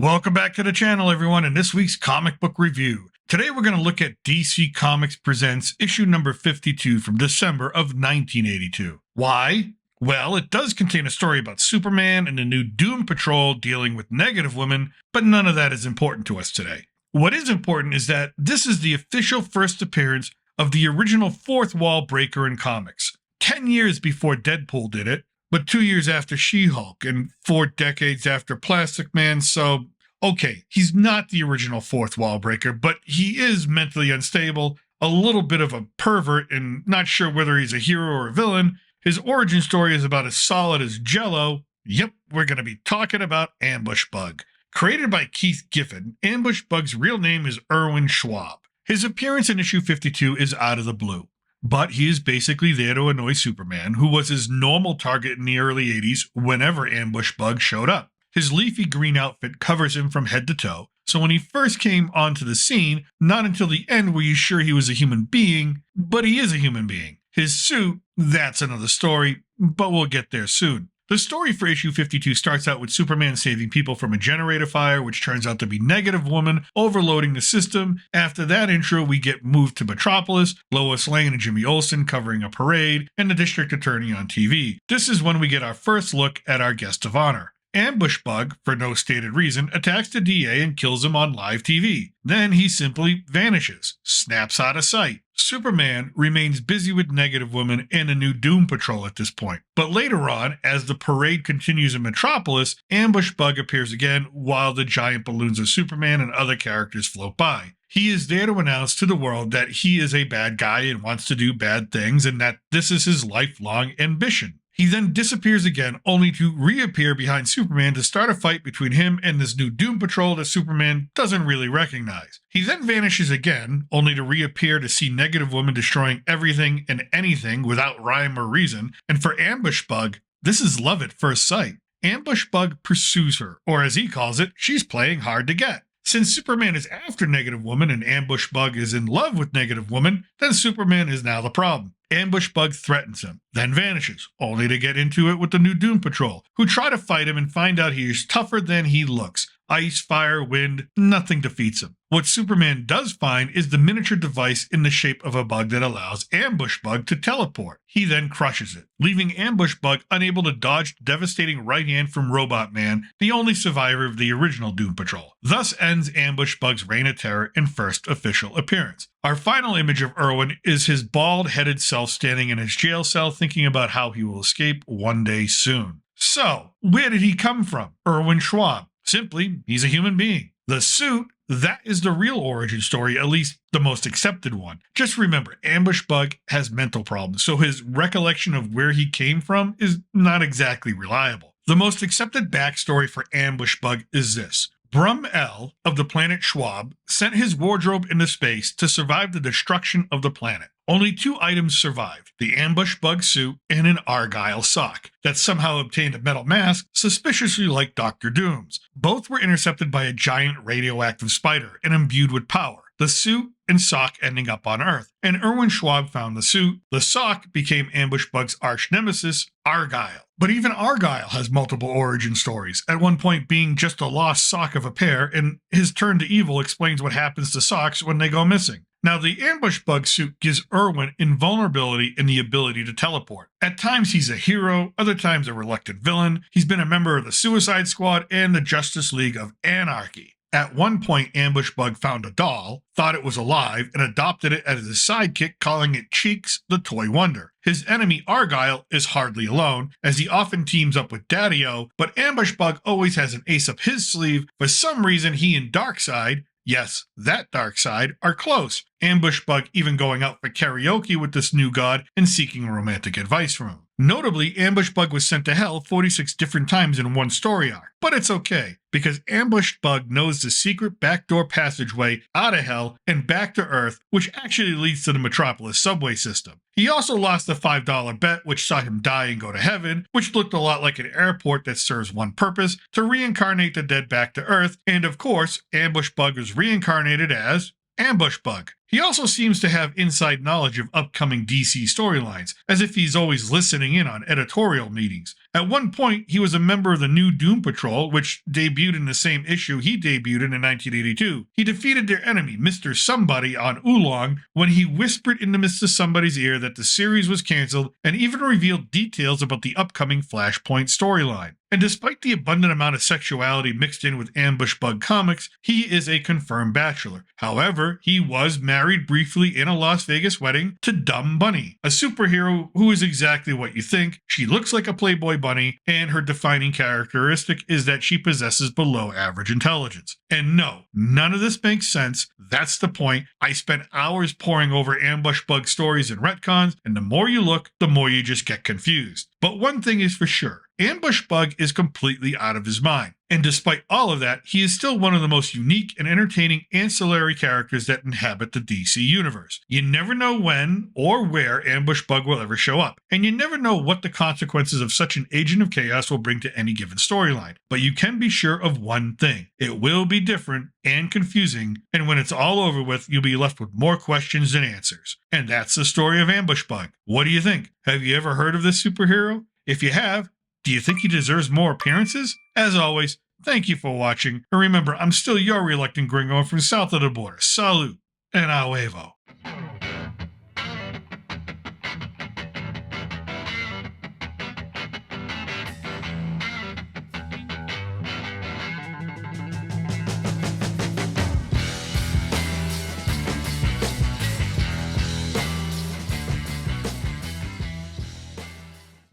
Welcome back to the channel, everyone, in this week's comic book review. Today we're going to look at DC Comics Presents issue number 52 from December of 1982. Why? Well, it does contain a story about Superman and the new Doom Patrol dealing with negative women, but none of that is important to us today. What is important is that this is the official first appearance of the original fourth wall breaker in comics. 10 years before Deadpool did it, but 2 years after She-Hulk and 4 decades after Plastic Man, so okay, he's not the original fourth wall breaker, but he is mentally unstable, a little bit of a pervert, and not sure whether he's a hero or a villain. His origin story is about as solid as Jell-O. Yep, we're going to be talking about Ambush Bug. Created by Keith Giffen, Ambush Bug's real name is Erwin Schwab. His appearance in issue 52 is out of the blue, but he is basically there to annoy Superman, who was his normal target in the early 80s whenever Ambush Bug showed up. His leafy green outfit covers him from head to toe, so when he first came onto the scene, not until the end were you sure he was a human being, but he is a human being. His suit, that's another story, but we'll get there soon. The story for issue 52 starts out with Superman saving people from a generator fire, which turns out to be Negative Woman overloading the system. After that intro, we get moved to Metropolis, Lois Lane and Jimmy Olsen covering a parade, and the district attorney on TV. This is when we get our first look at our guest of honor. Ambush Bug, for no stated reason, attacks the DA and kills him on live TV. Then he simply vanishes, snaps out of sight. Superman remains busy with Negative Woman and a new Doom Patrol at this point. But later on, as the parade continues in Metropolis, Ambush Bug appears again while the giant balloons of Superman and other characters float by. He is there to announce to the world that he is a bad guy and wants to do bad things, and that this is his lifelong ambition. He then disappears again, only to reappear behind Superman to start a fight between him and this new Doom Patrol that Superman doesn't really recognize. He then vanishes again, only to reappear to see Negative Woman destroying everything and anything without rhyme or reason, and for Ambush Bug, this is love at first sight. Ambush Bug pursues her, or as he calls it, she's playing hard to get. Since Superman is after Negative Woman and Ambush Bug is in love with Negative Woman, then Superman is now the problem. Ambush Bug threatens him, then vanishes, only to get into it with the new Doom Patrol, who try to fight him and find out he is tougher than he looks. Ice, fire, wind, nothing defeats him. What Superman does find is the miniature device in the shape of a bug that allows Ambush Bug to teleport. He then crushes it, leaving Ambush Bug unable to dodge the devastating right hand from Robot Man, the only survivor of the original Doom Patrol. Thus ends Ambush Bug's reign of terror and first official appearance. Our final image of Erwin is his bald-headed self standing in his jail cell thinking about how he will escape one day soon. So, where did he come from? Erwin Schwab. Simply, he's a human being. The suit, that is the real origin story, at least the most accepted one. Just remember, Ambush Bug has mental problems, so his recollection of where he came from is not exactly reliable. The most accepted backstory for Ambush Bug is this. Brum-L of the planet Schwab sent his wardrobe into space to survive the destruction of the planet. Only 2 items survived, the Ambush Bug suit and an Argyle sock that somehow obtained a metal mask suspiciously like Dr. Doom's. Both were intercepted by a giant radioactive spider and imbued with power, the suit and sock ending up on Earth. And Erwin Schwab found the suit. The sock became Ambush Bug's arch nemesis, Argyle. But even Argyle has multiple origin stories, at one point being just a lost sock of a pair, and his turn to evil explains what happens to socks when they go missing. Now, the Ambush Bug suit gives Erwin invulnerability and the ability to teleport. At times he's a hero, other times a reluctant villain. He's been a member of the Suicide Squad and the Justice League of Anarchy. At one point, Ambush Bug found a doll, thought it was alive, and adopted it as his sidekick, calling it Cheeks, the Toy Wonder. His enemy Argyle is hardly alone, as he often teams up with Daddy-O, but Ambush Bug always has an ace up his sleeve. For some reason, he and Darkseid, yes, that Darkseid, are close. Ambush Bug even going out for karaoke with this new god and seeking romantic advice from him. Notably, Ambush Bug was sent to hell 46 different times in one story arc. But it's okay, because Ambush Bug knows the secret backdoor passageway out of hell and back to Earth, which actually leads to the Metropolis subway system. He also lost a $5 bet, which saw him die and go to heaven, which looked a lot like an airport that serves one purpose, to reincarnate the dead back to Earth. And of course, Ambush Bug was reincarnated as Ambush Bug. He also seems to have inside knowledge of upcoming DC storylines, as if he's always listening in on editorial meetings. At one point, he was a member of the new Doom Patrol, which debuted in the same issue he debuted in 1982. He defeated their enemy, Mr. Somebody, on Oolong when he whispered into Mr. Somebody's ear that the series was canceled and even revealed details about the upcoming Flashpoint storyline. And despite the abundant amount of sexuality mixed in with Ambush Bug comics, he is a confirmed bachelor. However, he was married briefly in a Las Vegas wedding to Dumb Bunny, a superhero who is exactly what you think. She looks like a Playboy bunny, and her defining characteristic is that she possesses below average intelligence. And no, none of this makes sense. That's the point. I spent hours poring over Ambush Bug stories and retcons, and the more you look, the more you just get confused. But one thing is for sure, Ambush Bug is completely out of his mind. And despite all of that, he is still one of the most unique and entertaining ancillary characters that inhabit the DC universe. You never know when or where Ambush Bug will ever show up, and you never know what the consequences of such an agent of chaos will bring to any given storyline. But you can be sure of one thing: it will be different and confusing, and when it's all over with, you'll be left with more questions than answers. And that's the story of Ambush Bug. What do you think? Have you ever heard of this superhero? If you have, do you think he deserves more appearances? As always, thank you for watching, and remember, I'm still your reluctant gringo from south of the border. Salute, and a huevo.